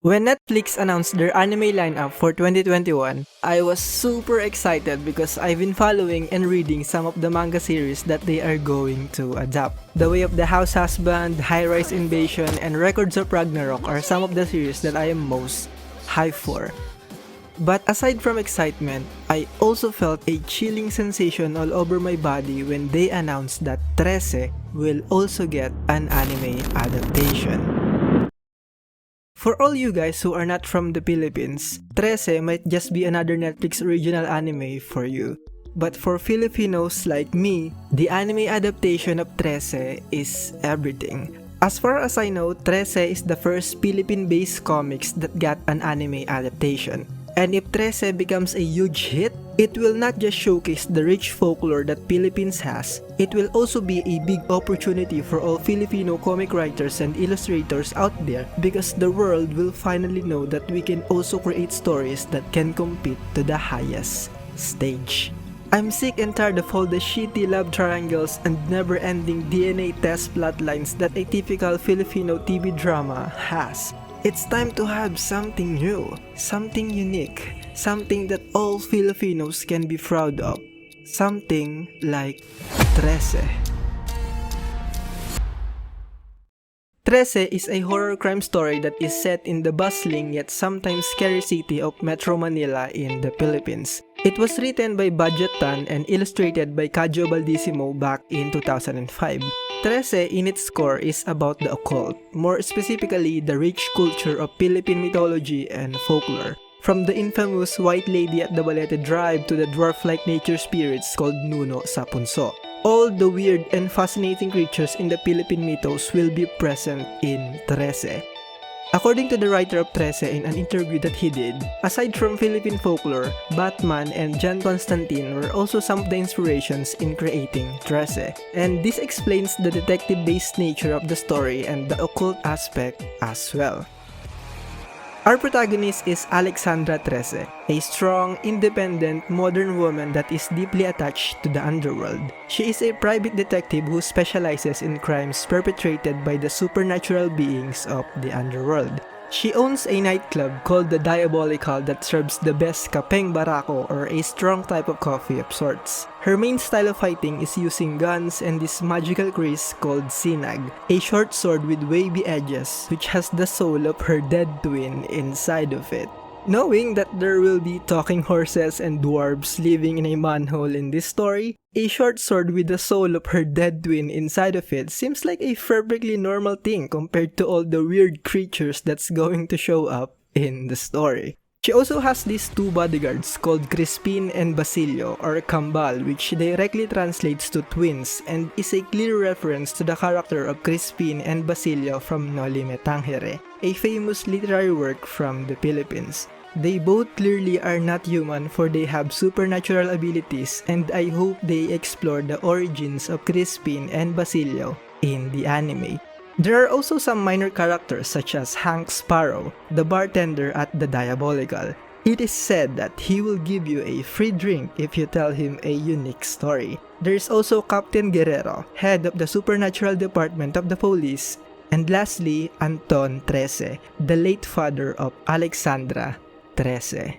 When Netflix announced their anime lineup for 2021, I was super excited because I've been following and reading some of the manga series that they are going to adapt. The Way of the House Husband, High Rise Invasion, and Records of Ragnarok are some of the series that I am most hyped for. But aside from excitement, I also felt a chilling sensation all over my body when they announced that Trese will also get an anime adaptation. For all you guys who are not from the Philippines, Trese might just be another Netflix original anime for you. But for Filipinos like me, the anime adaptation of Trese is everything. As far as I know, Trese is the first Philippine-based comics that got an anime adaptation. And if Trese becomes a huge hit, it will not just showcase the rich folklore that Philippines has, it will also be a big opportunity for all Filipino comic writers and illustrators out there because the world will finally know that we can also create stories that can compete to the highest stage. I'm sick and tired of all the shitty love triangles and never-ending DNA test plotlines that a typical Filipino TV drama has. It's time to have something new, something unique, something that all Filipinos can be proud of. Something like Trese. Trese is a horror crime story that is set in the bustling yet sometimes scary city of Metro Manila in the Philippines. It was written by Budget Tan and illustrated by Cajo Baldissimo back in 2005. Trese in its core is about the occult, more specifically the rich culture of Philippine mythology and folklore. From the infamous White Lady at the Balete Drive to the dwarf-like nature spirits called Nuno sa Punso. All the weird and fascinating creatures in the Philippine mythos will be present in Trese. According to the writer of Trese in an interview that he did, aside from Philippine folklore, Batman and John Constantine were also some of the inspirations in creating Trese. And this explains the detective-based nature of the story and the occult aspect as well. Our protagonist is Alexandra Trese, a strong, independent, modern woman that is deeply attached to the underworld. She is a private detective who specializes in crimes perpetrated by the supernatural beings of the underworld. She owns a nightclub called the Diabolical that serves the best kapeng barako or a strong type of coffee of sorts. Her main style of fighting is using guns and this magical kris called sinag, a short sword with wavy edges which has the soul of her dead twin inside of it. Knowing that there will be talking horses and dwarves living in a manhole in this story, a short sword with the soul of her dead twin inside of it seems like a perfectly normal thing compared to all the weird creatures that's going to show up in the story. She also has these two bodyguards called Crispin and Basilio or Kambal, which directly translates to twins and is a clear reference to the character of Crispin and Basilio from Noli Me Tangere, a famous literary work from the Philippines. They both clearly are not human for they have supernatural abilities and I hope they explore the origins of Crispin and Basilio in the anime. There are also some minor characters such as Hank Sparrow, the bartender at the Diabolical. It is said that he will give you a free drink if you tell him a unique story. There is also Captain Guerrero, head of the supernatural department of the police. And lastly, Anton Trese, the late father of Alexandra Trese.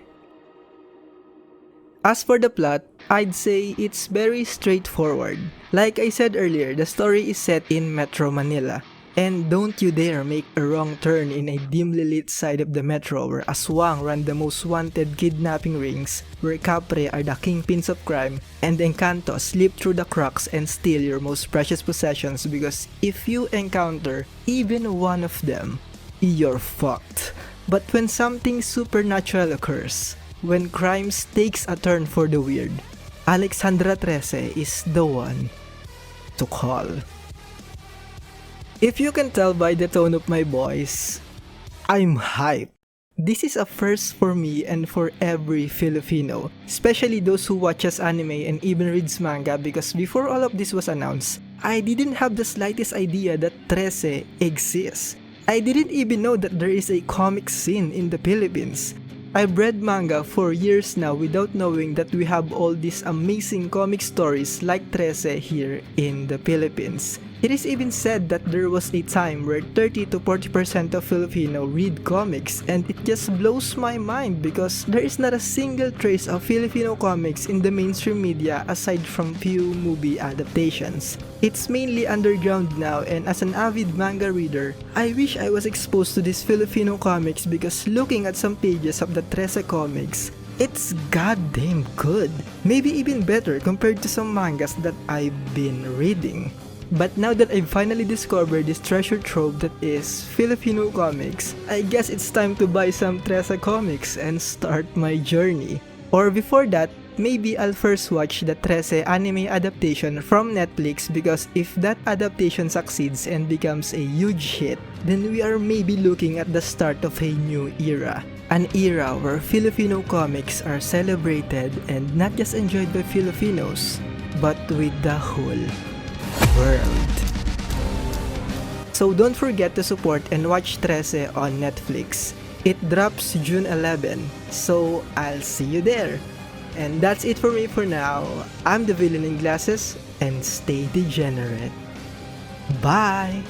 As for the plot, I'd say it's very straightforward. Like I said earlier, the story is set in Metro Manila. And don't you dare make a wrong turn in a dimly lit side of the metro where Aswang run the most wanted kidnapping rings, where Capre are the kingpins of crime, and Encanto slip through the cracks and steal your most precious possessions because if you encounter even one of them, you're fucked. But when something supernatural occurs, when crime takes a turn for the weird, Alexandra Trese is the one to call. If you can tell by the tone of my voice, I'm hyped. This is a first for me and for every Filipino, especially those who watches anime and even reads manga because before all of this was announced, I didn't have the slightest idea that Trese exists. I didn't even know that there is a comic scene in the Philippines. I've read manga for years now without knowing that we have all these amazing comic stories like Trese here in the Philippines. It is even said that there was a time where 30 to 40% of Filipino read comics, and it just blows my mind because there is not a single trace of Filipino comics in the mainstream media aside from few movie adaptations. It's mainly underground now, and as an avid manga reader, I wish I was exposed to these Filipino comics because looking at some pages of the Trese comics, it's goddamn good. Maybe even better compared to some mangas that I've been reading. But now that I've finally discovered this treasure trove that is Filipino comics, I guess it's time to buy some Trese comics and start my journey. Or before that, maybe I'll first watch the Trese anime adaptation from Netflix because if that adaptation succeeds and becomes a huge hit, then we are maybe looking at the start of a new era. An era where Filipino comics are celebrated and not just enjoyed by Filipinos, but with the whole world. So don't forget to support and watch Trese on Netflix. It drops June 11, so I'll see you there. And that's it for me for now. I'm the Villain in Glasses, and stay degenerate. Bye!